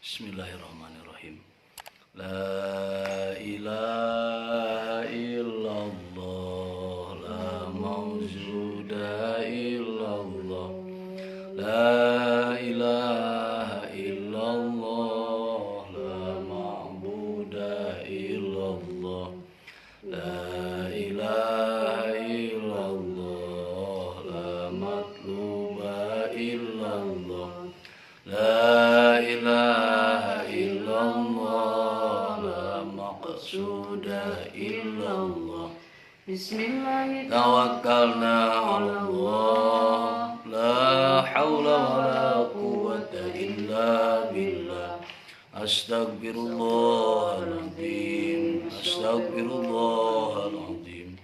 Bismillahirrahmanirrahim. La ilaha illallah, la mawjuda illallah. La ilaha illallah, la ma'buda illallah. La ilaha illallah, la matluba illallah. La ilaha illallah, la maqsuda illallah. Bismillahirrahmanirrahim. Tawakkalna 'ala Allah, la haula wala quwwata illa billah. Astaghfirullahaladzim, astaghfirullahaladzim,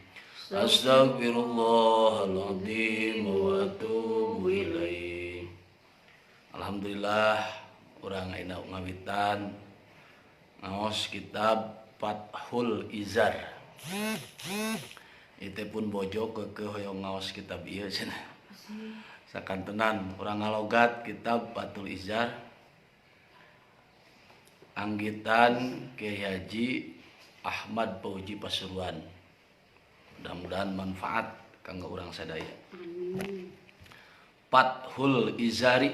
astaghfirullahaladzim wa atubu ilaih. Alhamdulillah urang ayeuna ngawitan ngaos kitab Fathul Izar. Itu pun bojo kekeh hoyong ngaos kitab ieu cenah. Sakantenan urang ngalogat kitab Fathul Izar. Anggitan Kiai Haji Ahmad Fauzi Pasuruan. Mudah-mudahan manfaat kanggo urang sadaya. Fathul Izari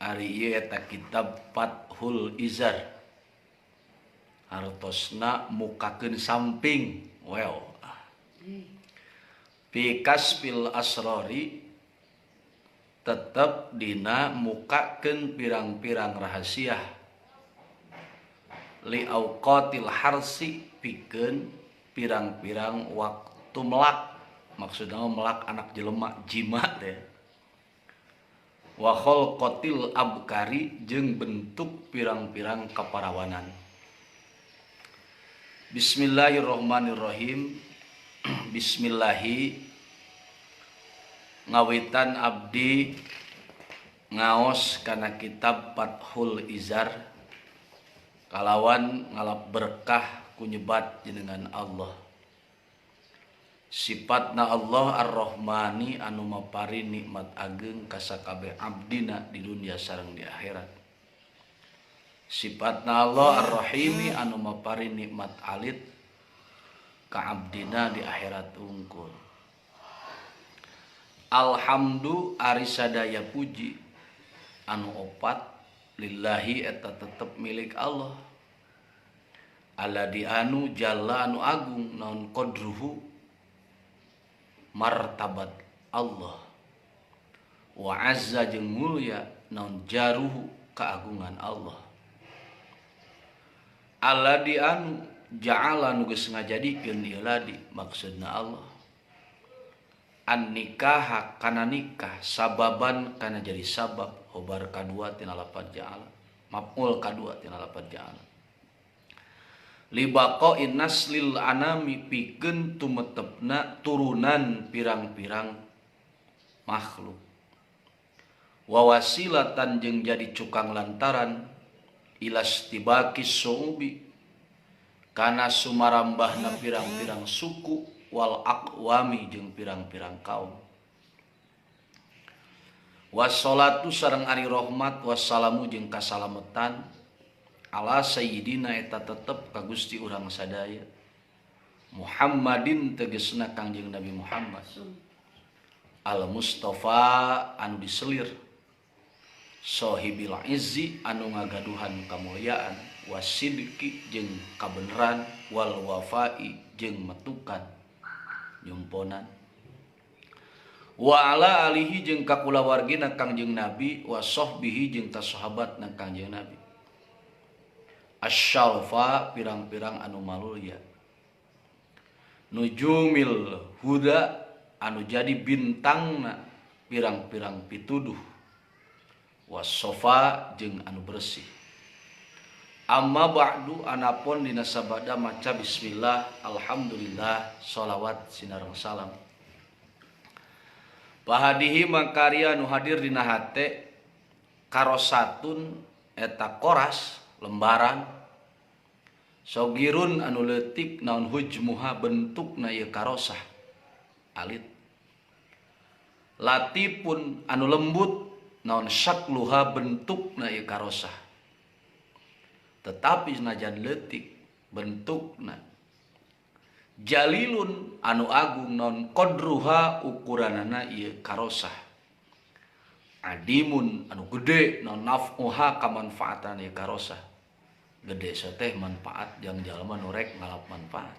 ari ieu eta kitab Fathul Izar. Hartosna mukakeun samping. Well. Fi kasbil asrori tetep dina mukakeun pirang-pirang rahasia. Li auqatil harsi pikeun pirang-pirang waktu melak. Maksudna melak anak jelema jima teh. Wa khalqatil abkari jeung bentuk pirang-pirang kaparawanan. Bismillahirrahmanirrahim. Bismillahi ngawitan abdi ngaos kana kitab Fathul Izar kalawan ngalap berkah kunyebat jenengan Allah. Sifatna Allah Ar-Rahmani anu mapari nikmat ageng ka sakabeh abdina di dunia sareng di akhirat. Sifatna Allah Ar-Rahimi anu mapari nikmat alit ka abdina di akhirat unggul. Alhamdu ari sadaya puji anu opat lillahi eta tetep milik Allah. Alladzi anu jalla anu agung naon qadruhu martabat Allah. Wa azza jeung mulia naon jaruhu keagungan Allah. Alladzi anu ja'ala nu geus ngajadikeun ieu ladi maksudna Allah. An nikah kana nikah sababan kana jadi sabab khobar kadua tina lafaz ja'ala. Maf'ul kadua tina lafaz ja'ala. Libaqa'in naslil anami pikeun tumetepna turunan pirang-pirang makhluk. Wa wasilatan jeung jadi cukang lantaran ilastibaqis su'ubi kana sumarambahna pirang-pirang suku wal aqwami jeung pirang-pirang kaum. Wassalatu sareng ari rahmat wassalamu jeung kasalametan ala sayyidina eta tetep ka Gusti urang sadaya Muhammadin tegesna Kangjeng Nabi Muhammad al Mustafa anu diselir sahibil izzi anu ngagaduhan kamulyaan wasidqi jeung kabeneran wal wafai jeung metukan nyumponan wa ala alihi jeung kakulawargina Kangjeng Nabi wa sahbihi jeung sahabatna Kangjeng Nabi asyalfa pirang-pirang anu malulya nujumil huda anu jadi bintangna pirang-pirang pituduh wasofa jeung anu bersih. Amma ba'du anapun dina sabada maca bismillah alhamdulillah sholawat sinareng salam. Pahadihi makarya anu hadir dina hate karosatun eta koras lembaran sogirun anu leutik naon hujmuha bentukna ieu karosah alit latifun anu lembut naon syakluha bentukna ieu karosah tetapi senajan leutik bentukna jalilun anu agung non qadruha ukuranana ieu karosah adimun anu gede non naf'uha kamanfaatan ieu karosah gede teh manfaat yang jalma nu rek ngalap manfaat.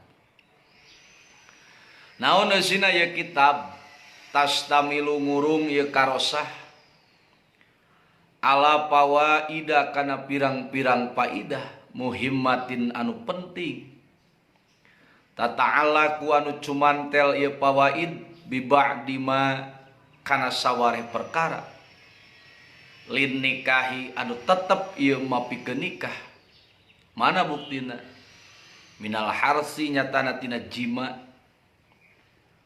Naon eusina ieu kitab tastamilu ngurung ieu karosah ala fawaida kana pirang-pirang faidah muhimmatin anu penting tata'ala ku anu cumantel ieu fawaid bi ba'di ma kana sawareh perkara lin nikahi anu tetep ieu mapikeun nikah. Mana buktina minal harsi nyatana tina jima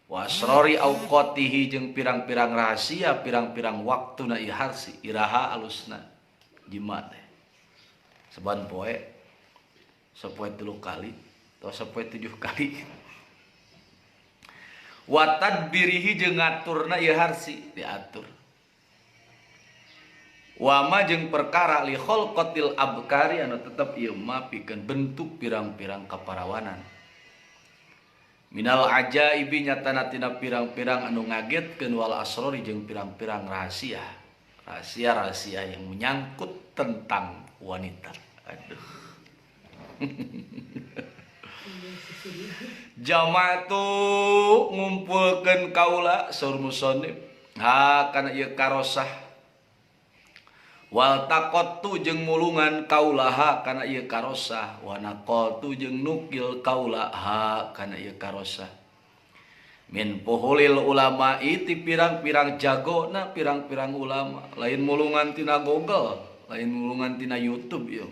wa asrori auqatihi jeung pirang-pirang rahasia pirang-pirang waktuna ieu harsi iraha alusna jima teh saban poe sapoe 3 kali atau sapoe 7 kali wa tadbirihi jeung ngaturna ieu harsi diatur wa ma jeung perkara li khalqatil abkari anu tetep ieu mah pikeun bentuk pirang-pirang kaparawanan minal ajaibi nyatana tina pirang-pirang anu ngagetkeun wal asrori jeung pirang-pirang rahasia yang menyangkut tentang wanita. Aduh. Jamaatu ngumpulkeun kaula saur musannif ha kana ieu karosah wal taqattu jeung mulungan kaulaha kana ieu karosah wa naqaltu jeung nukil kaulaha kana ieu karosah min puhulil ulama ti pirang-pirang jagona pirang-pirang ulama lain mulungan tina Google lain mulungan tina YouTube ya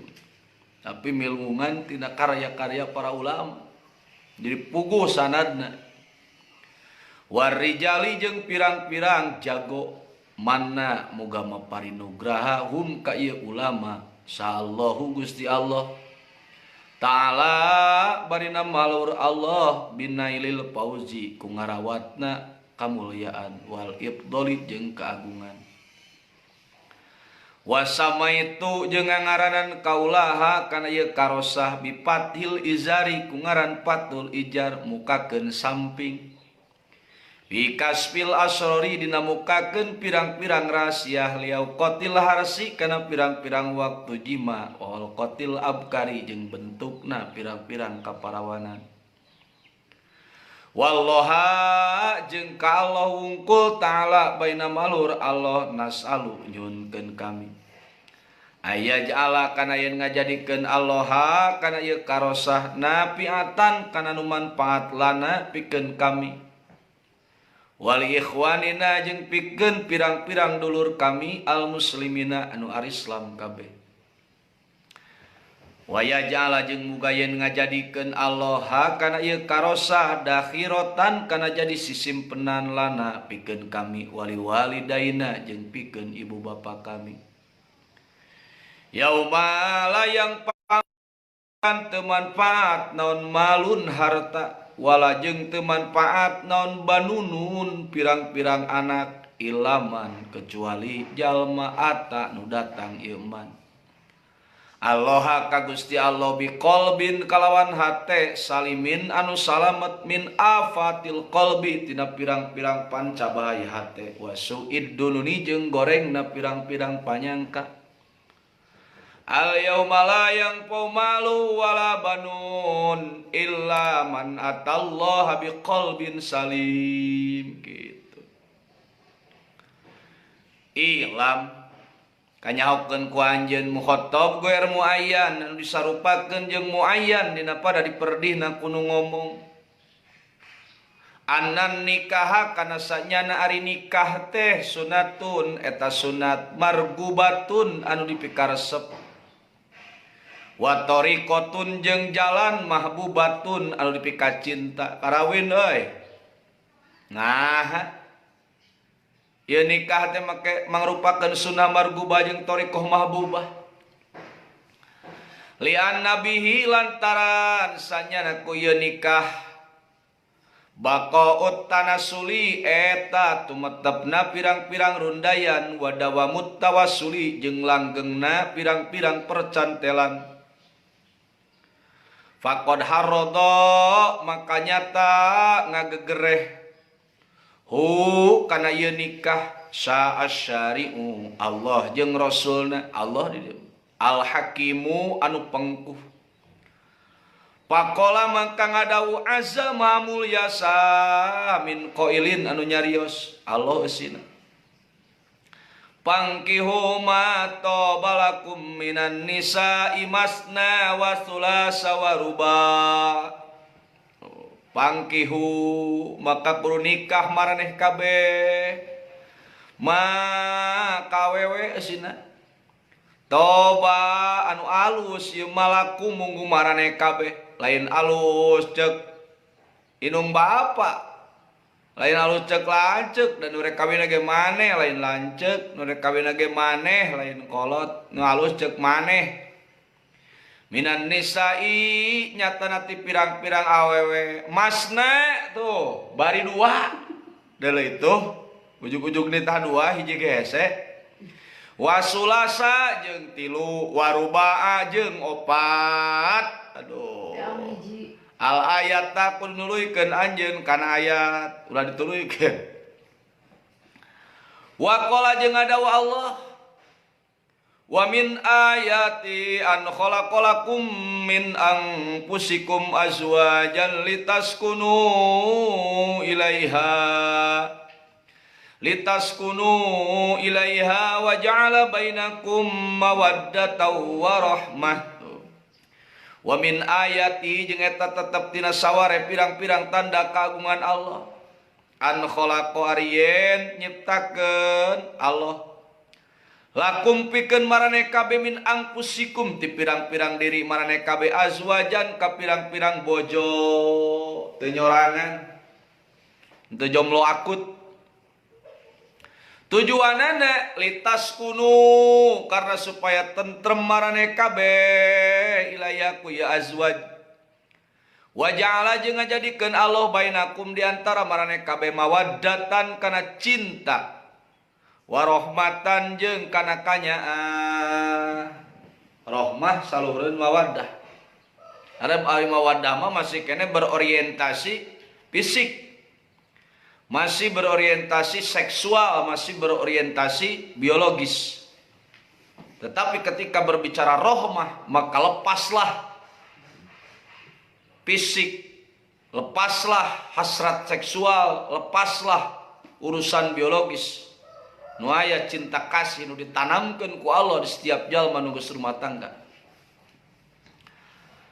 tapi mulungan tina karya-karya para ulama jadi puguh sanadna warijali jeung pirang-pirang jago manna muga maparinugraha hum ka ieu ulama sallallahu Gusti Allah taala barina malur Allah binailil fauzi ku ngarawatna kamulyaan wal ifdoli jeung keagungan wasamaitu jeung ngaranan kaulaha kana ieu karosah bipathil izari ku ngaran patul ijar mukakeun samping bikasfil asrori dinamukakeun pirang-pirang rahasia liau qatil harsi kana pirang-pirang waktu jima wal qatil abkari jeung bentukna pirang-pirang kaparawanan wallaha jeung ka Allah wungkul taala baina malur Allah nasalu nyunkeun kami ayaj'ala kana yen ngajadikeun Allah kana ieu karosah nafiatan kana nu manfaat lana pikeun kami wali ikhwanina jeung pikeun pirang-pirang dulur kami al muslimina anu ari Islam kabeh waya ja'ala jeung muga yen ngajadikeun Allah kana ieu karosah dakhiratan kana jadi sisimpenan lana pikeun kami wali walidaina jeung pikeun ibu bapa kami yauma layang pan teu manfaat naon malun harta wala jeung teu manfaat naon banunun pirang-pirang anak ilaman kecuali jalma ata nu datang ieu man Allah ka Gusti Allah biqalbin kalawan hate salimin anu salamet min afatil qalbi tina pirang-pirang pancabahaya hate wasuid dununi jeung gorengna pirang-pirang panyangka al yauma la yanfa'u malu wala banun illa man atallaha biqalbin salim gitu. Ilam kanyahokeun ku anjeun mukhatab goer muayyan anu disarupakeun jeung muayyan dina pada diperdihna kudu ngomong anan nikah kana sanyana ari nikah teh sunatun eta sunat margubatun anu dipikaresep wa tariqatun jeung jalan mahbubatun anu dipika cinta karawin euy nah ieu nikah teh make mangrupakeun sunnah margubah jeung tariqah mahbubah lian nabihi lantaran sanyana ku ieu nikah baqaut tanasuli eta tumetepna pirang-pirang rundayan wadawamut tawassuli jeung langgengna pirang-pirang percantelan faqad harada maka nyata ngagegereh hu kana ieu nikah sa'asyari'u Allah jeung rasulna Allah di dieu al hakimu anu pengkuh pakola mangka ngadawu azama mulyasa min qailin anu nyarios Allah eusina pangkihu ma tabalakum minan nisa'i masna wa tsulasa wa ruba pangkihu maka kudu nikah maraneh kabeh ma kawewe eusina toba anu alus ieu malaku munggu maraneh kabeh lain alus cek inung bapa lain alus cek lancek dan nu rek kawin ge maneh lain lancek nu rek kawin ge maneh lain kolot nu alus cek maneh minan nisa'i nyata ti pirang-pirang awewe masna tuh bari dua deuleu itu ujug-ujug nitah dua hiji ge hese wasulasa jeung tilu warubaa jeung opat aduh al ayata kun nuluykeun anjeun kana ayat ulah dituluykeun wa qala jeung adawa Allah wa min ayati an khalaqalakum min anfusikum azwajan litaskunu ilaiha wa ja'ala bainakum mawaddatan wa rahmah wa min ayati jeung eta tetep tina saware pirang-pirang tanda kagungan Allah an khalaqa arien nyiptakeun Allah lakum pikeun maraneh kabeh min anfusikum ti pirang-pirang diri maraneh kabeh azwajan ka pirang-pirang bojo teu nyorangan teu jomblo akut tujuanana litaskunu karena supaya tentrem maraneh kabeh ilayaku ya azwaj wa ja'ala jeung ngajadikeun Allah bainakum diantara maraneh kabeh mawaddatan kana cinta wa rahmatan jeung kana kanyaan rahmah saluhreun mawaddah arep ari mawaddah mah masih kene berorientasi fisik masih berorientasi seksual, masih berorientasi biologis. Tetapi ketika berbicara rahmah, maka lepaslah fisik, lepaslah hasrat seksual, lepaslah urusan biologis. Nu aya cinta kasih nu ditanamkeun ku Allah di setiap jalma nu geus rumah tangga.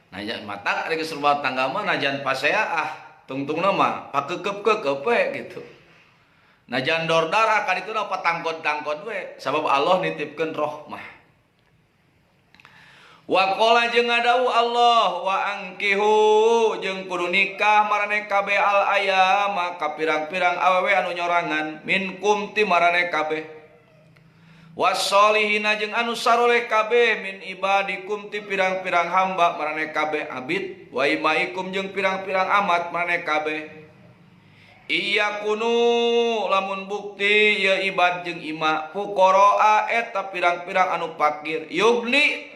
Najan matak ari geus rumah tangga mah najan paseaah tungtung nama pakekep-kekep we gitu. Najan dordara ka ditu na patangkot-tangkot we sabab Allah nitipkeun rahmah. Wa qala jeung ngadawu Allah wa angkihu jeung kudu nikah maraneh kabeh al ayama ka pirang-pirang awewe anu nyorangan minkum ti maraneh kabeh. Wasolihina jeung anu saroleh kabeh min ibadikum ti pirang-pirang hamba maraneh kabeh abid wa imaikum jeung pirang-pirang amat maraneh kabeh iya kunu lamun bukti ya ibad jeung ima fuqara eta pirang-pirang anu fakir yugni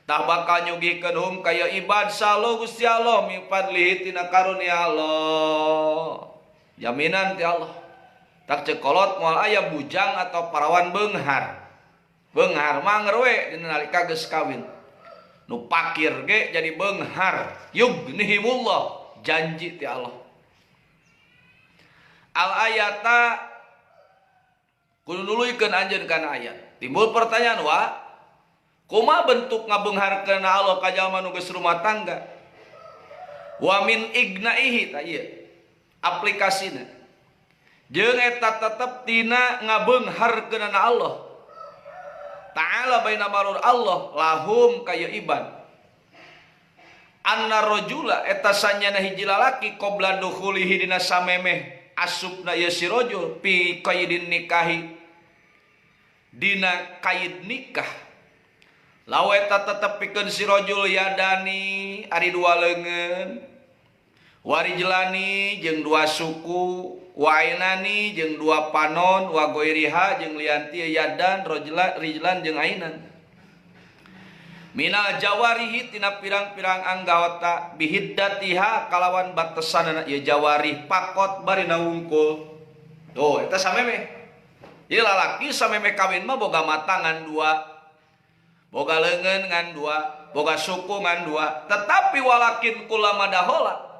tah bakal nyugikeun hum kaya ibad salo Gusti Allah mi fadlihi tina karunia Allah jaminan ti Allah tak cekolot moal aya bujang atau parawan beunghar mangeur we dina nalika geus kawin nu pakir ge jadi beunghar yughnihimullah janji ti Allah al ayata kudu nuluykeun anjeun kana ayat timbul pertanyaan wa kumaha bentuk ngabeungharkeun Allah ka jalma nu geus rumah tangga wa min ignaihi ta ieu aplikasina jeung eta tetep tina ngabeungharkeunana Allah ta'ala baina marur Allah lahum kaya ibad anna rajula eta sanyana hiji lalaki qabla dukhulihi dina samemeh asupna ieu si rajul fi qaidin nikahi dina kaid nikah lawe eta tetep pikeun si rajul yadani ari dua leungeun warijlani jeung dua suku wainani jeung dua panon wagoiriha jeung lianti yadan rijlan jeung ainan minal jawarihi tina pirang-pirang anggota bihiddatiha kalawan batasanana ieu jawarih pakot bari wungkul. Tuh eta sameme. Jadi lalaki sameme kawin mah boga mata ngan dua, boga leungeun ngan dua, boga suku ngan dua, tetapi walakin kulama dahola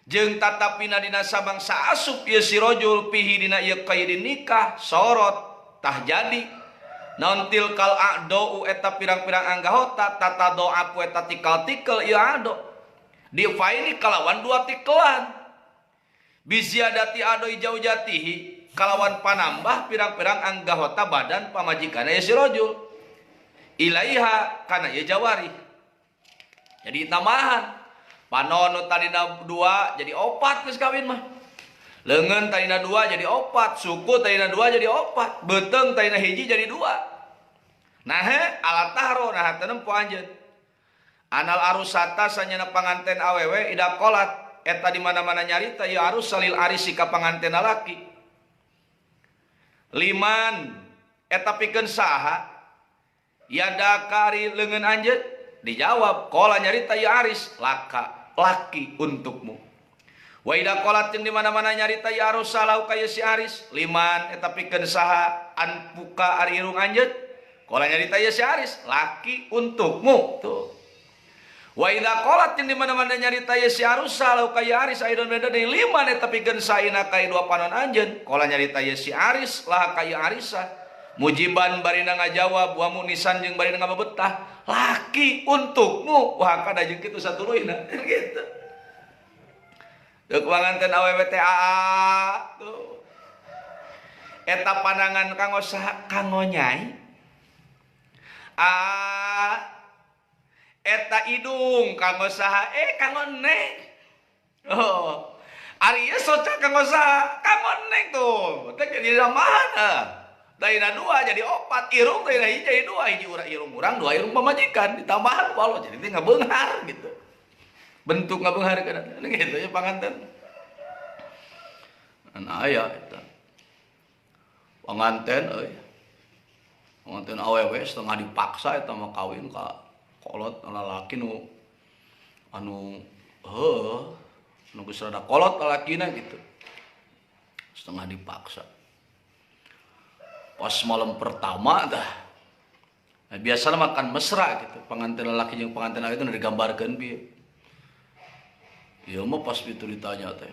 jeung tatapina dina sabangsa asup ieu si rajul pihi dina ieu qaidin nikah sorot tah jadi naon tilkal a'dau eta pirang-pirang anggota tata doa pu eta tikal-tikel ieu ado difaini kalawan dua tikelan biziadati ado ijau jatihi kalawan panambah pirang-pirang anggota badan pamajikan ieu si rajul ilaiha kana ieu jawari jadi tambahan panono tadina 2 jadi 4 geus kawin mah leungeun tadina 2 jadi 4 suku tadina 2 jadi 4 beuteng tadina hiji jadi 2 nah alat tahro nah teu nempo anjeun anal arusata sanyana panganten awewe ida qolat eta di mana-mana nyarita ya arus salil arisi ka panganten laki liman eta pikeun saha yada kari leungeun anjeun dijawab qala nyarita ya aris laki untukmu wa ida qolat jeung di mana-mana nyarita ya arus salau ka si aris liman eta pikeun saha anpuka ari irung anjeun qala nyarita ya si aris laki untukmu tuh wa idza qalat jeung di mana-mana nyarita ya si arusa lau ka ya aris aidon beda deui liman eta pikeun saina ka dua panon anjeun qala nyarita ya si aris lah ka ya arisa mujiban barina ngajawab wa munisan jeung barina ngabebetah laki untukmu wah kada jeung kitu satuluyna gitu deuk panganten awewe teh tuh eta pandangan kanggo saha kanggo nyai eta idung kanggo saha kanggo neng oh ari ieu soca kanggo saha kanggo neng tuh teh jadi ramahan daina 2 jadi 4 irung daina hiji jadi 2 hiji irung urang 2 irung pamajikan ditambahan walau jadi teh ngabeunghar gitu bentuk ngabeunghar kana gitu ya panganten an aya eta panganten euy panganten awewe setengah dipaksa eta mah kawin ka kolot lalaki nu anu nu geus rada kolot lalakina gitu setengah dipaksa pas malam pertama dah nah, biasanya makan mesra gitu panganten lalaki jeung panganten awewe itu digambarkeun pieu ieu mah pas itu ditanya teh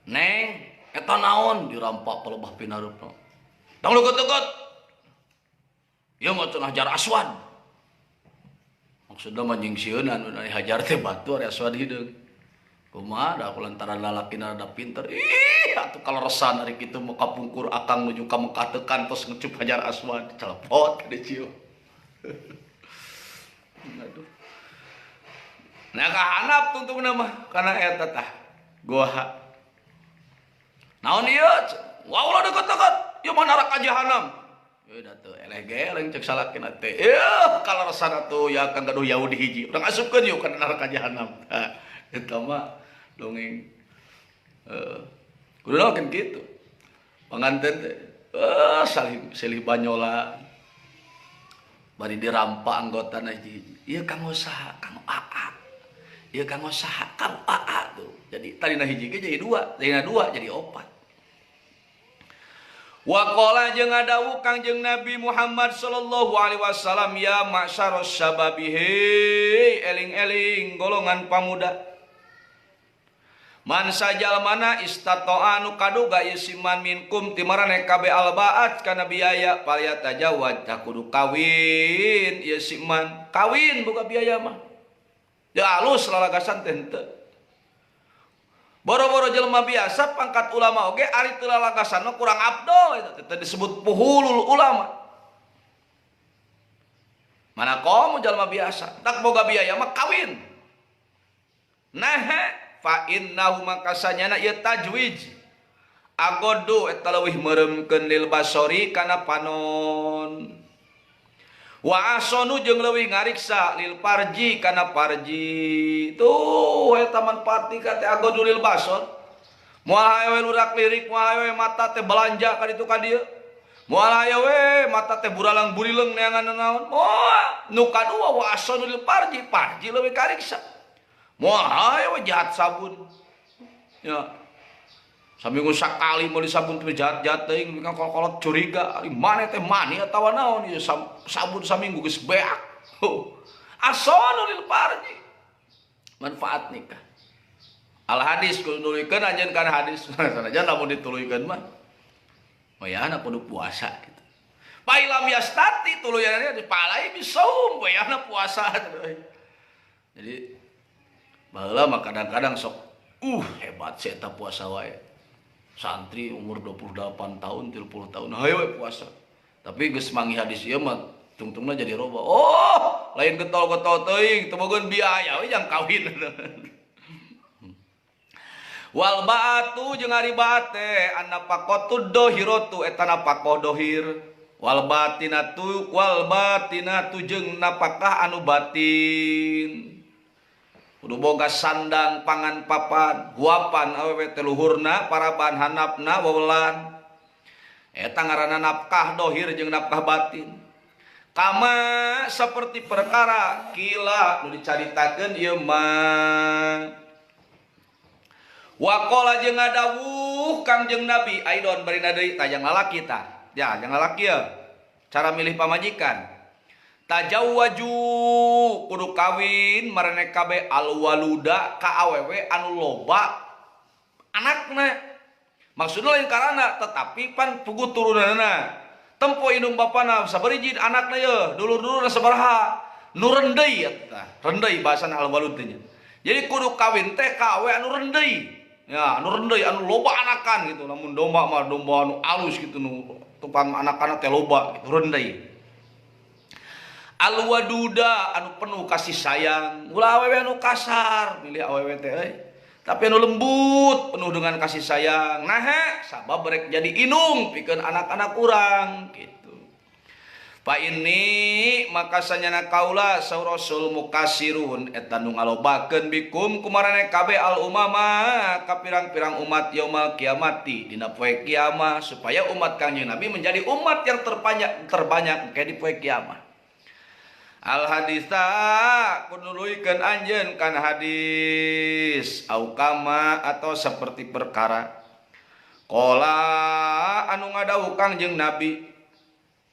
neng eta naon dirampak pelebah pinareupna tong leukeut-leukeut ieu mah cenah hajar aswad maksudna mah nyingsieunan anu hajar teh batu ari aswad hideung kumaha da kulantaran lalakina rada pinter ih atuh kaleresan ari kitu mah kapungkur akang nuju ka Mekah teu kantos ngeucup hajar aswad celepot ka dieu aduh nah kahanap tungtungna mah kana eta tah goha naon ieu wah ulah deket-deket ieu mah neraka jahanam ieu da teu eleh geleng cek salakina teh kaleresan atuh ya kang gaduh Yahudi hiji urang asupkeun yeuh ka neraka jahanam eta mah dongeng kudu kan gitu panganten teh silih banyola bari dirampak anggotana hiji ieu kanggo saha kanggo aa ieu kanggo saha kanggo aa tuh jadi tadina hiji ge jadi 2 tadina 2 jadi 4 wa qala jeung ngadawu Kangjeng Nabi Muhammad sallallahu alaihi wasallam ya ma'syaros sababi eling-eling golongan pamuda man sajal mana istato'a anu kaduga isiman minkum timarane kabe albaat kana biaya palya tajawad tak kudu kawin ieu siman kawin boga biaya mah ya alus lalagasan teh henteu boro-boro jelema biasa pangkat ulama oge ari teu lalagasan mah kurang afdol eta teh disebut puhulul ulama mana komo jelema biasa tak boga biaya mah kawin nah fa innahu makasanyana ieu tajwij agodu eta leuwih meuremkeun lil basori kana panon wa asonu jeung leuwih ngariksa lil parji kana parji tuh eta manfaat ka teh agodu lil basor moal hawe lurak lirik moal hawe mata teh belanja ka ditu ka dieu Moal aya we mata teh buralang burileung neangan naon. Moal nu kadua wa asanul parji leuwih kariksa. Moal aya we jahat sabun. Ya. Saminggu sakali meuli sabun teh jahat-jahat teuing kan kolot curiga ari maneh teh mani atawa naon ieu sabun saminggu geus beak. Asanul parji. Manfaat nikah. Al hadis kudu nuluykeun anjeun kana hadis. Sanajan lamun dituluykeun mah wayahna kudu puasa gitu. Pailam yastati tuluyanana dipalai bisaum wayahna puasa. Jadi baheula mah kadang-kadang sok hebat si eta puasa wae. Santri umur 28 tahun, 30 tahun hayu we puasa. Tapi geus mangi hadis ieu mah tungtungna jadi roba. Oh, lain getol-getol teuing teu bogeun biaya we jang kawin. Wal ba'atu jeung ari bate annafaqatud dohiratu eta nafaqah dohir wal batinatu jeung nafkah anu batin kudu boga sandang pangan papan guapan awewe teh luhurna paraban handapna wewelan eta ngaranna nafkah dohir jeung nafkah batin kama saperti perkara kila nu dicaritakeun ieu mah Wakola jeung ngadawuh Kangjeng Nabi aidon barina deui tajang lalaki tah. Ya, jeung lalaki ya. Cara milih pamajikan. Tajawwaju kudu kawin marane kabeh alwaluda ka awewe anu loba anakna. Maksudna lain karana tetapi pan puguh turunanna. Tempo indung bapana sabariji anakna ye, dulur-dulurna sabaraha? Nu rendei eta. Rendei bahasana alwalud teh nya. Jadi kudu kawin teh ka awewe anu rendei. Ya, anu rendei anu loba anakan gitu. Namun domba mah domba anu alus gitu nu tupan anak-anak teh loba gitu, rendei. Alwaduda anu penuh kasih sayang. Ulah awewe anu kasar, milih awewe teh euy. Tapi anu lembut, penuh dengan kasih sayang. Nah, sabab rek jadi inung pikeun anak-anak urang gitu. Fa ini maka sanyana kaula saur Rasul mukasirun eta nu ngalobakeun bikum kumarane kabeh al umama ka pirang-pirang umat yaumul kiamati dina poe kiamah supaya umat Kangjeng Nabi menjadi umat yang terbanyak ke di poe kiamah. Al haditsa kunuluykeun anjeun kana hadis au kama atau seperti perkara qala anu ngadawuh Kangjeng Nabi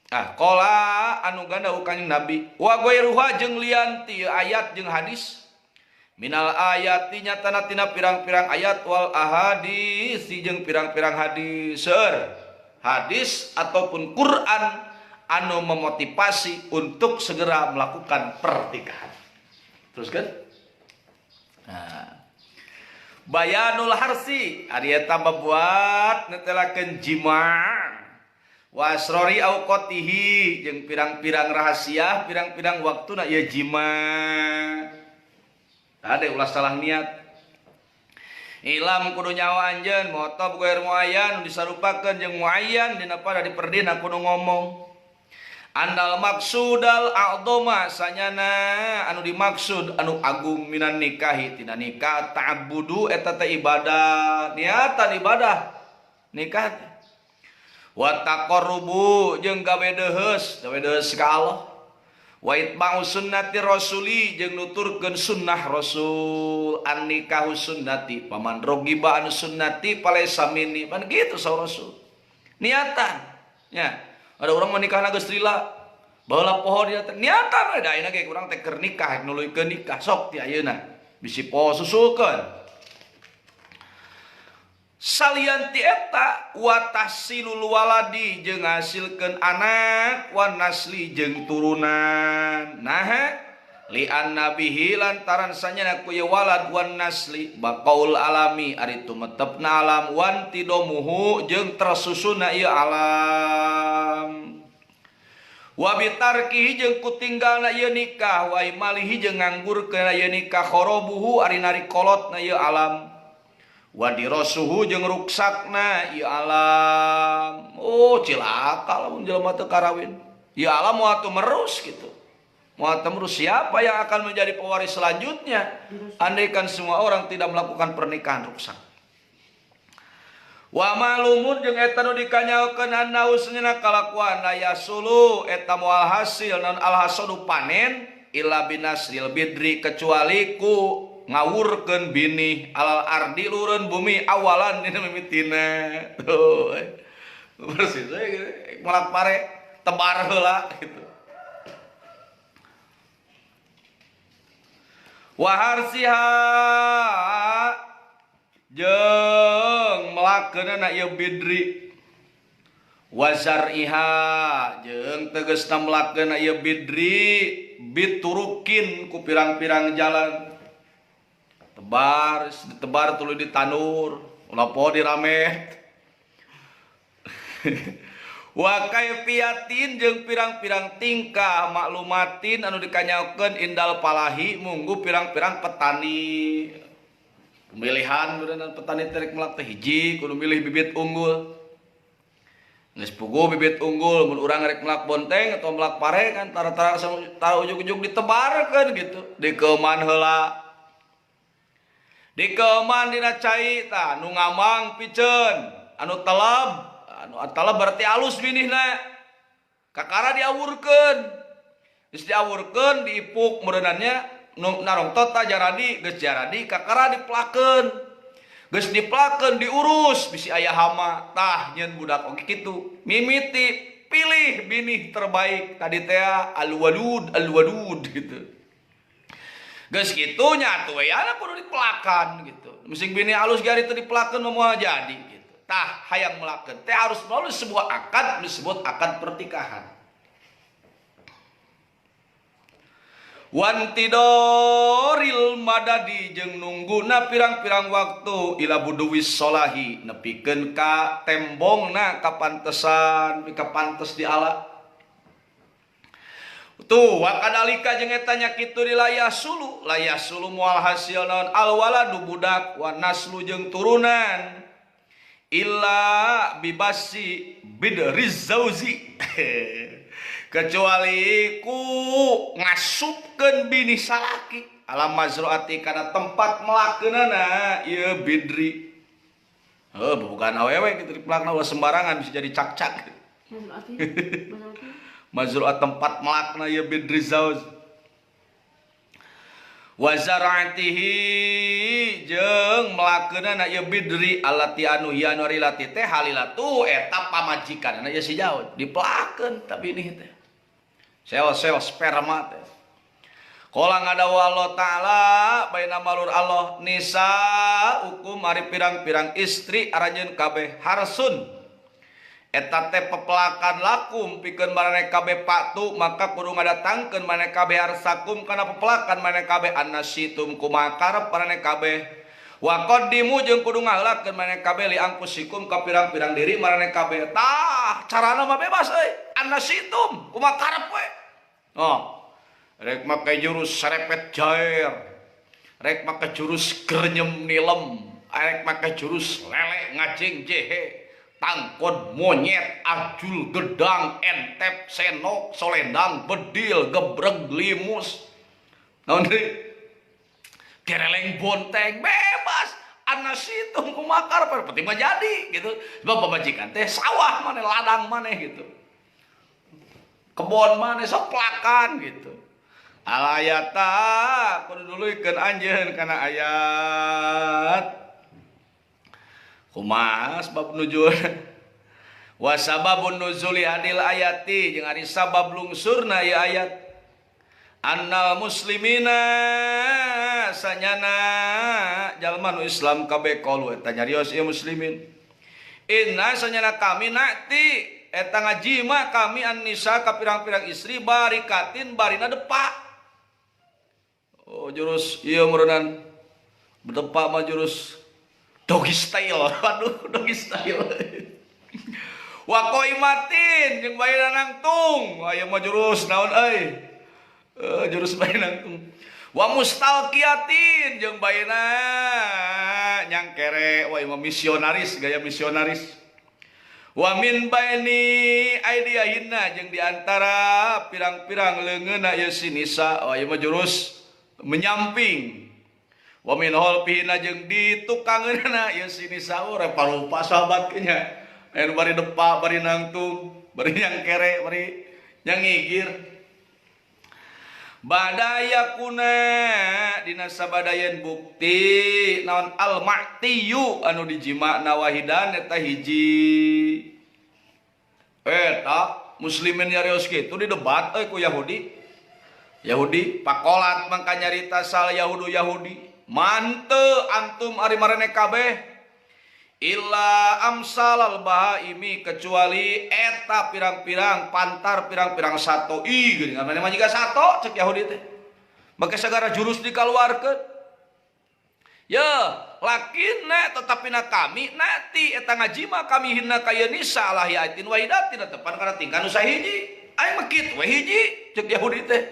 Kola anu gandau Kanjeng Nabi wa ghairuha jeung lian ti ayat jeung hadis minal ayati nyatana tina pirang-pirang ayat wal ahadis jeung pirang-pirang hadis hadis ataupun Quran anu memotivasi untuk segera melakukan pernikahan. Teruskeun bayanul harsi ari eta babuat netelakeun jima' wasrori auqatihi jeung pirang-pirang rahasia pirang-pirang waktuna ieu jima tade ulah salah niat ilam kudu nyawa anjeun motob goer muayyan disarupakeun jeung muayyan dina pada diperdina kudu ngomong andal maksudal a'dhama sanyana anu dimaksud anu agung minan nikahi tina nikah ta'abbudu eta teh ibadah niatan ibadah nikah wa taqarrubu jeung gawe deheus ka Allah wa itba'u sunnati rasuli jeung nuturkeun sunnah rasul an nikahu sunnati paman rogiba anu sunnati palaysa minni pan kitu saur rasul niatan nya ada urang menikahna geus lila baheula poho dia niatan we da ayeuna ge urang teh keur nikah nuluykeun nikah sok ti ayeuna bisi poho susulkeun salian ti eta wa tahsilul waladi jeung ngasilkeun anak wa nasli jeung turunan nah li annabihi lantaran sanyana ku ye walad wan nasli baqaul alami ari tumetepna alam wan tidomuhu jeung tersusuna ieu alam wa bitarkihi jeung kutinggalna ieu nikah wa imalihi jeung nganggurkeun ieu nikah kharabuhu ari nari kolotna ieu alam wadirasuhu jeung ruksakna ieu alam cilaka lamun jelema teu karawin ieu alam moal teu merus gitu moal teu merus siapa yang akan menjadi pewaris selanjutnya andaikan semua orang tidak melakukan pernikahan ruksak Wa malumun jeung eta nu dikanyaokeun anna usnina kalakuan aya sulu eta moal hasil non alhasadu panen illa binasril bidri kecuali ku ngawurkeun binih alal ardi lureun bumi awalan dina mimitina tuh persis malak pare tebar heula gitu. Wa harsiha jeung melakeunana ieu bidri wazariha jeung tegasna melakeunana ieu bidri biturukin ku pirang-pirang jalan tebar tuluy ditanur ulah poho diramet wa kaifiatin jeung pirang-pirang tingkah maklumatin anu dikanyaokeun indal palahi munggu pirang-pirang petani. Pemilihan berenang petani terik melak teh hiji kudu milih bibit unggul. Geus puguh bibit unggul mun urang rek melak bonteng atau melak pare kan tara-tara ujug-ujug ditebarkeun gitu. Dikeuman heula. Dikeuman dina cai tah nu ngamang piceun, anu talab berarti alus binihna. Kakara diawurkeun. Geus diawurkeun diipuk meureunannya narong tota jaradi geus jaradi kakara diplakeun geus diplakeun diurus bisi aya hama tah nyeun budak oge kitu mimiti pilih binih terbaik tadi teh alwadud gitu geus kitu nya atuh aya kudu diplakan gitu musing binih alus gari teu diplakeun moal jadi gitu tah hayang melakeun teh harus melalui sebuah akad disebut akad pertikahan. Wantidoril madadi jeung nungguna pirang-pirang waktu ila buduwis solahi nepikeun ka tembongna kapantesan kapantes di ala tuh wakadalika jeung eta nya kitu di layasulu moal hasil naon alwaladu budak wa naslu jeung turunan illa bibasi bidriz zauzi kecuali ku ngasupkeun bini salaki alam mazruati kana tempat melakeunana ieu bidri. Bukan awewe kitu diplakna ulah sembarangan bisa jadi cak-cak. Mazruat tempat melakna ieu bidri zauz. Wa zar'atihi jeung melakeunana ieu bidri allati anu hiya nurilati teh halilatu eta pamajikanna ieu si jaud diplakeun tapi ini teh sel-sel sperma teh. Qala ngadawa Allah taala baina malur Allah nisa hukum ari pirang-pirang istri arajeun kabeh harsun eta teh pepelakan lakum pikeun maraneh kabeh patu maka kudu ngadatangkeun maraneh kabeh harsakum kana pepelakan maraneh kabeh annasitum kumaha karep maraneh kabeh wa qaddimu jeung kudu ngaheulakeun maraneh kabeh li angkusikum ka pirang-pirang diri maraneh kabeh tah carana mah bebas euy annasitum kumaha karep we. Rek make jurus serepet jair, rek make jurus gernyem nilem, rek make jurus lele ngacing jehe, tangkon monyet, ajul gedang, entep, senok, solendang, bedil, gebreg, limus. Naon deui? Kereleng bonteng bebas. Annasitum kumaha karep penting mah jadi gitu. Sebab pamajikan teh sawah maneh ladang maneh gitu. Kebon mana soplakan gitu. Alayata kudu duluikeun anjeun kana ayat. Kumaha sebab nuzul? Wa sababun nuzuli hadil ayati jeung ari sabab lungsurna ieu ayat. Annal muslimina sanyana jalma nu Islam kabeh qalu eta nyarios ieu muslimin. Inna sanyana kami nakti eta ngajima kami an-nisa ka pirang-pirang istri barikatin barina depa. Jurus ieu meureunnan depa mah jurus doggy style. Aduh doggy style. Wa qaimatin jeung bae nangtung. Aya mah jurus naon euy? Jurus bae nangtung. Wa mustalqiyatin jeung baeuna nyangkere wa imam misionaris gaya misionaris. Wa min baini aidiyahinna jeung diantara pirang-pirang leungeunna ieu si nisa ieu mah jurus menyamping. Wa min holpihina jeung di tukangeunna ieu si nisa urang parupa sahabat nya. Anu bari depa, bari nangtung, bari nyang kere, bari nyang ngigir. Badaya kuna dina sabadayan bukti naon al-ma'tiyu anu dijima nawahidan eta hiji. Eta muslimin nyarios kitu di debat ku Yahudi pakolat mangka nyarita sal Yahudi manteu antum ari marane kabeh illa amsalal bahaimi kecuali eta pirang-pirang pantar pirang-pirang sato geuning namanya mah jiga sato cek Yahudi teh make sagara jurus dikaluarkeun ya lakina tetapina kami nanti eta ngajima kami hinna ka nisa ala ayatin wahidatin tepan kana tingkah nu sahiji aya mah kitu we hiji cek Yahudi teh.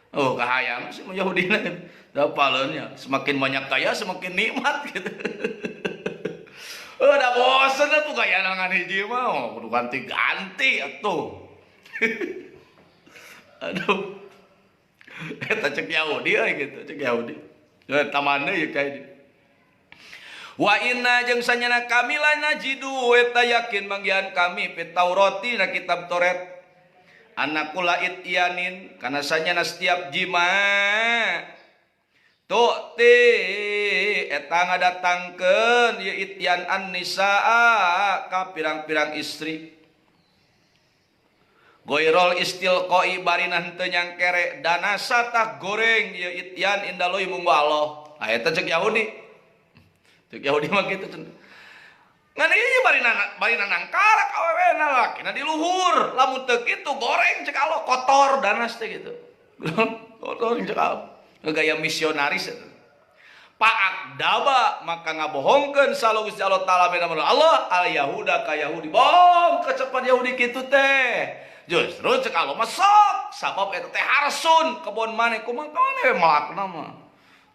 Oh kahayang sih Yahudi na dapaleunnya semakin banyak kaya semakin nikmat gitu. Udah bosen tuh kaya nangan hiji mah kudu ganti-ganti atuh. Aduh. Eta cek Yahudi gitu, cek Yahudi. Ya tamane ya kayak wa inna jeung sanyana kami la najidu eta yakin manggihan kami fi Taurati na kitab Taurat anakula ityanin kana sanyana setiap jima tu'ti eta ngadatangkeun ieu ityan an-nisaa ka pirang-pirang istri goirol istilqoi barina henteu nyangkere dana satah goreng ieu ityan indaloi munggu Allah eta cek Yahudi mah kitu ngan ieu barina nangkarak awewena lakina di luhur lamun teu kitu goreng cek Allah kotor danas teh gitu kotor cek Allah gaya misionaris eta paak daba maka ngabohongkeun salo Gusti Allah taala bena Allah al yahuda ka Yahudi bohong kecepat Yahudi kitu teh justru cek Allah mah sok sabab eta teh harsun kebon maneh kumaha we malakna mah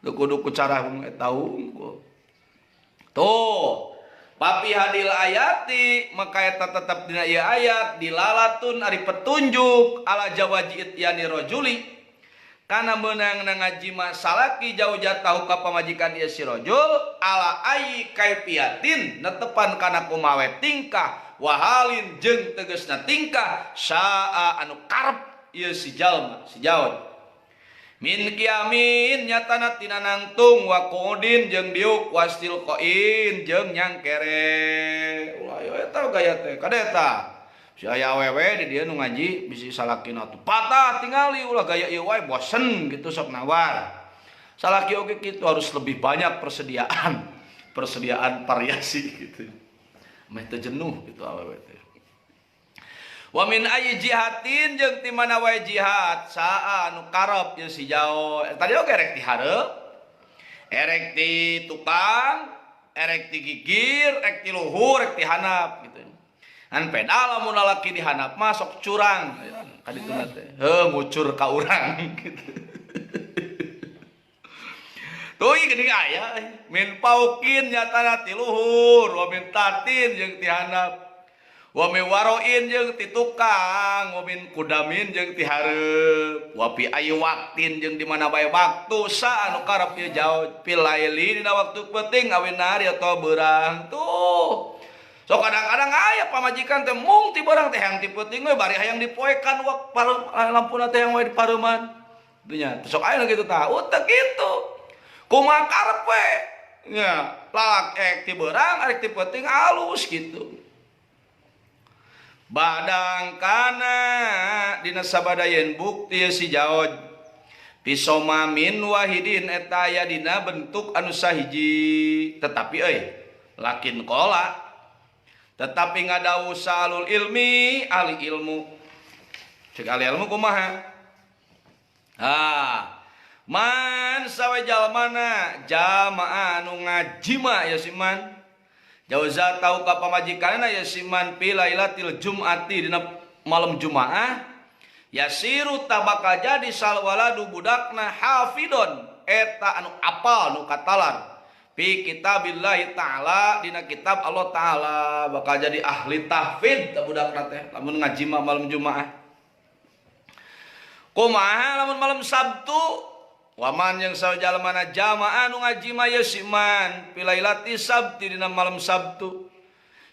teu kudu ku cara eta unggul tuh papi hadil ayati maka eta tetep dina ieu ayat dilalatun ari petunjuk ala jawaji ityani rajuli kana meunang ngajima salaki jauh jatahu ka pamajikan ieu si rajul ala ai kaifiatin netepan kana kumaha tingkah wahalin jeung tegasna tingkah saa anu karep ieu si jalma si jaod min kiamin nyatana tina nangtung wa qodin jeung diuk wastil qain jeung nyangkere ulah yo eta gaya teh kadeta si aya awewe di dieu nu ngaji bisi salakina tuh patah tingali ulah gaya ieu wae bosen gitu sok nawar salaki oge kitu harus lebih banyak persediaan variasi gitu meh teu jenuh gitu awewe teh. Wa min ayyi jihatin jeung ti mana wae jihad saa anu karep ieu si jao tadi oge rek ti hareup erek ti tukang erek ti gigir rek ti luhur rek ti handap gitu an pedal lamun lalaki di handap mah sok curang kadituna teh ngucur ka urang gitu tuh ieu geuning aya min paukin nyatana ti luhur wa min tatin jeung ti handap wa min waroin jeung ti tukang wa min kudamin jeung ti hareup wa fi ayu waktin jeung di mana bae waktu sa anu karep ieu jauh pilaili dina waktu penting awin nari atau beurang tuh so kadang-kadang aya pamajikan teh mung ti beurang teh hayang ti penting we bari hayang dipoekan wak lampuna teh yang we diparuman dunya sok aya kitu tah teu kitu kumaha karep we nya lalak ti beurang arek ti penting alus gitu. Badang kana dina sabadayen bukti si jaod pisoma min wahidin eta aya dina bentuk anu sahiji tetapi lakin qala tetapi ngadawu salul ilmi ahli ilmu cek ahli ilmu kumaha man sawe jalmana jamaah anu ngajima ya siman jauza tahu ka pamajikanna ya siman pilailatil jumati dina malam Jumaah yasiru tabaka jadi salwaladu budakna hafidon eta anu apal nu katalar fi kitabillahi taala dina kitab Allah taala bakal jadi ahli tahfidz budakna teh lamun ngajima malam Jumaah kumaha lamun malam Sabtu Waman yang sajalmana jamaah anu ngajima ye siman pilailati sabti dina malam Sabtu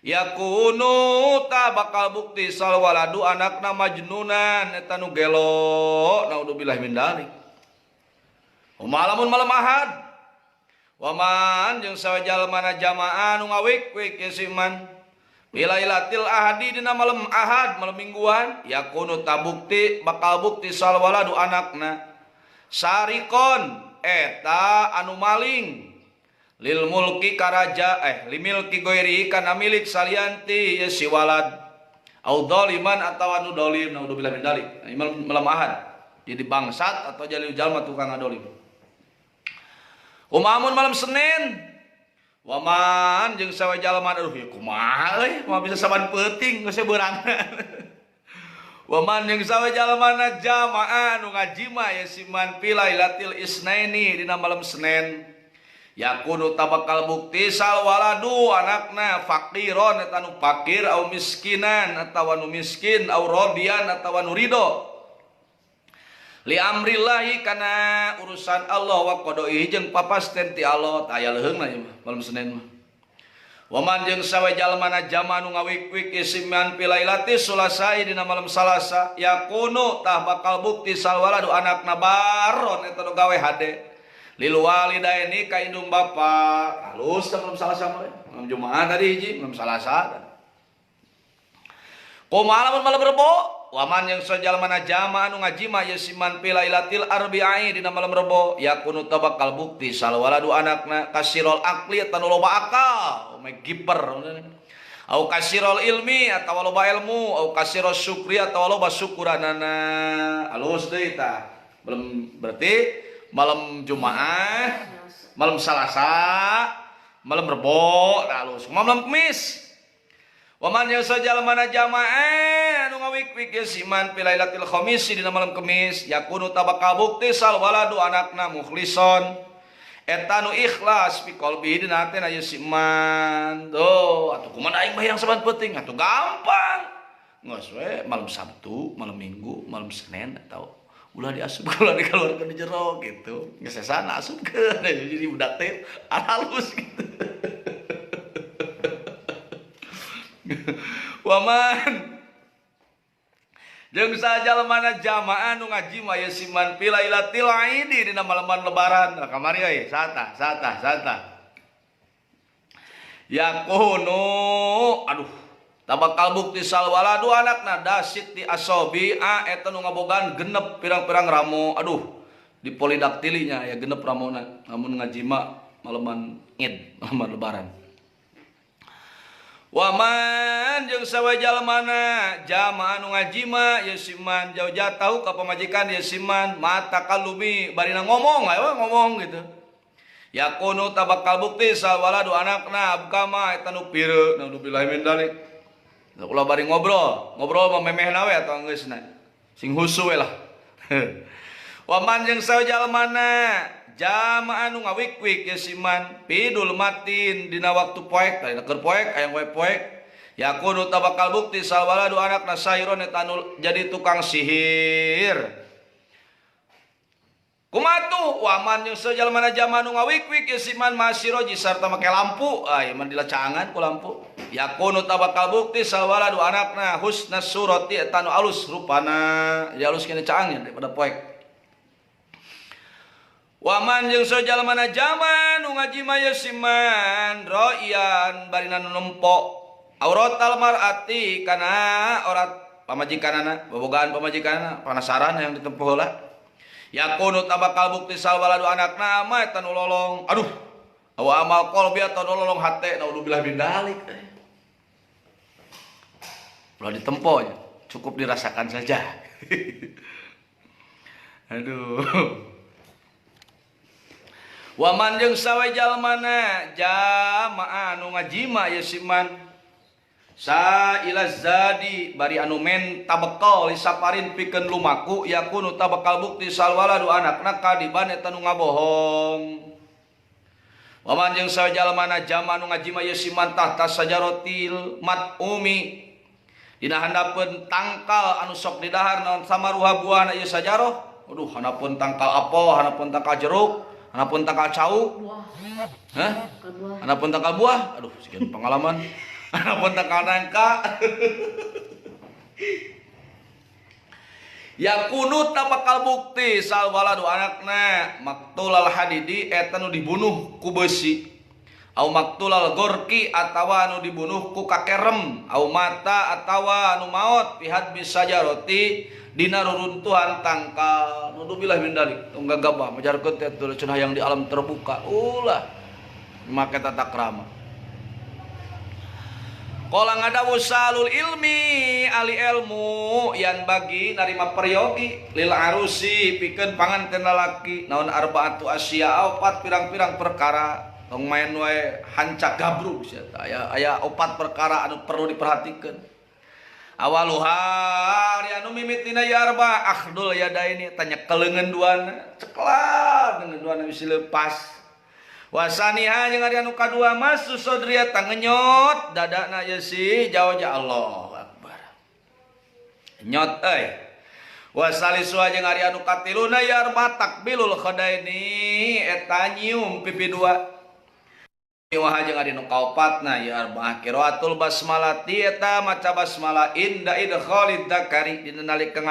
yakunu ta bakal bukti sal waladu anakna majnunan eta nu gelo naudzubillah min dzalik. Malamun malam Ahad waman jeung sajalmana jamaah anu ngawik-wik ye siman pilailatil ahadi dina malam Ahad malam mingguan yakunu ta bukti bakal bukti sal waladu anakna sarikon eta anu maling lil mulki karaja limilki goiri kana milik salianti ya si walad au doliman atawa anu dolim naudzubillah min dzalik malam Ahad jadi bangsat atau jadi jalma tukang adolim. Umamun malam Senin waman jeung sawe jalma aduh ya kumaha euy moal bisa saban peuting geus berangan. Waman yang sawe jalmana jamaah nu ngajima ya siman pilailatil isnaini dina malam Senin yakunu tabakal bukti sal waladu anakna faqiron eta nu fakir au miskinan atawa nu miskin au rodian atawa nu ridho li amrillahi kana urusan Allah wa qadaihi jeung papasten ti Allah aya leuheungna ieu malam Senin mah. Waman jeung sawe jalmana jama nu ngawik-wik isiman pilailati sulasai dina malam Salasa yakunu tah bakal bukti sal waladu anakna baron eta nu gawe hade lil walidaini ka indung bapa halus malam Salasa mah malam Jumaah tadi hiji malam Salasa kumaha malam Rebo. Waman yang sajalmana jama anu ngajima yasiman pilailatil arbi'i dina malam Rebo yakunu tah bakal bukti sal waladu anakna kasirul aqli eta nu loba akal giper au kasirul ilmi atawa loba ilmu au kasirul syukri atawa loba syukuranana alus deui tah belum berarti malam Jumaah malam Salasa malam Rebo alus malam Kamis. Waman yang sajalmana jamaah anu ngawik-wik siman pilailatil khamis dina malam Kamis yakunu tabakal bukti sal waladu anakna mukhlison eta nu ikhlas fi qalbi dina hatena ye siman do atuh kumaha aing bayang saban peuting atuh gampang geus we malam Sabtu malam Minggu malam Senin atau ulah diasup ulah dikeluarkeun di jero gitu geus sesana asupkeun jadi budak teh halus gitu. Waman jeung sajalmana jamaah nu ngajima ye siman pilailatil aidi dina malaman lebaran kamari euy sata yakunu aduh tabakal bukti sal waladu anakna dasit di asobi eta nu ngabogaan genep pirang-pirang ramo aduh di polidaktilinya ya genep ramona namun ngajima malaman Id malaman lebaran. Waman jeung sawe jalmana jamaah anu ngajima ye siman jauh-jauh tahu ka pamajikan ye siman mata kalumi barina ngomong ayo ngomong gitu yakunu tabakal bukti sal waladu anakna abkama eta nu pireuk naudzubillah min dzalik ulah bari ngobrol mah memehna we atawa geusna sing husu we lah. Waman jeung sawe jalmana jamaah anu ngawik-wik ye siman pidul matin dina waktu poek dina keur poek aya we poek yakunu tabakal bukti sal waladu anakna sairon eta anu jadi tukang sihir kumatu. Waman jeung sajalmana jamaah anu ngawik-wik ye siman masiroji sarta make lampu ieu mah dilacangan ku lampu yakunu tabakal bukti sal waladu anakna husna surati eta anu alus rupana ya alus kene caangnya daripada poek. Waman jeung sajalmana jama nu ngajima ye siman roian barina nu nempo auratal mar'ati kana aurat pamajikanana bobogaan pamajikanana panasaran yang ditempuh heula yakunu tabakal bukti sal waladu anakna ama eta nu lolong aduh awa amal qalbi atawa lolong hate naudzubillah min dzalik ulah ditempo cukup dirasakan saja. Aduh. Waman jeung sawe jalmana jamaah anu ngajima ye siman sa ilaz zadi bari anu men tabekal saparin pikeun lumaku yakunu tabakal bukti sal waladu anakna kadiban eta nu ngabohong. Waman jeung sawe jalmana jamaah anu ngajima ye siman tahta sajarotil mat'umi dina handapeun tangkal anu sok didahar naon samaruha buahna ieu sajaroh Aduh, hanapun tangkal apel, hanapun tangkal jeruk, hanapun tangkal cau. Buah. Hah? Buah. Hanapun tangkal buah. Aduh, sekian pengalaman. Hanapun tangkal nangka. Ya kunut tak bakal bukti sal waladu anakna maktulal hadidi eta nu dibunuh ku besi. Au maktulal gorki atawa anu dibunuh ku kakerem, au mata atawa anu maot pihad bisa jaroti dina ruruntuhan tangkal. Nudubillah min dalik. Tong gagabah majarkeun teh cenah yang di alam terbuka. Ulah make tata krama. Qala ngadawu salul ilmi ali ilmu yang bagi narima peryogi lil arusi pikeun panganten lalaki naon arbaatu asya opat pirang-pirang perkara. Tong main wae hancak gabrug aya opat perkara anu perlu diperhatikeun. Awaluha ari anu mimitina ya arba akhdul yadaini tanya keleungeun duana ceklan dengan duana bisi leupas. Wasaniha jeung ari anu kadua masu sodriya tangenyot dadana ye si jawab Allahu Akbar. Nyot euy. Wasalisu jeung ari anu katiluna ya arba takbilul khadaini eta nyium pipi dua. Wah jeung ari nu kaopatna ya arbaah qiraatul basmalati eta maca basmalah inda idkhalid dzakari dina nalika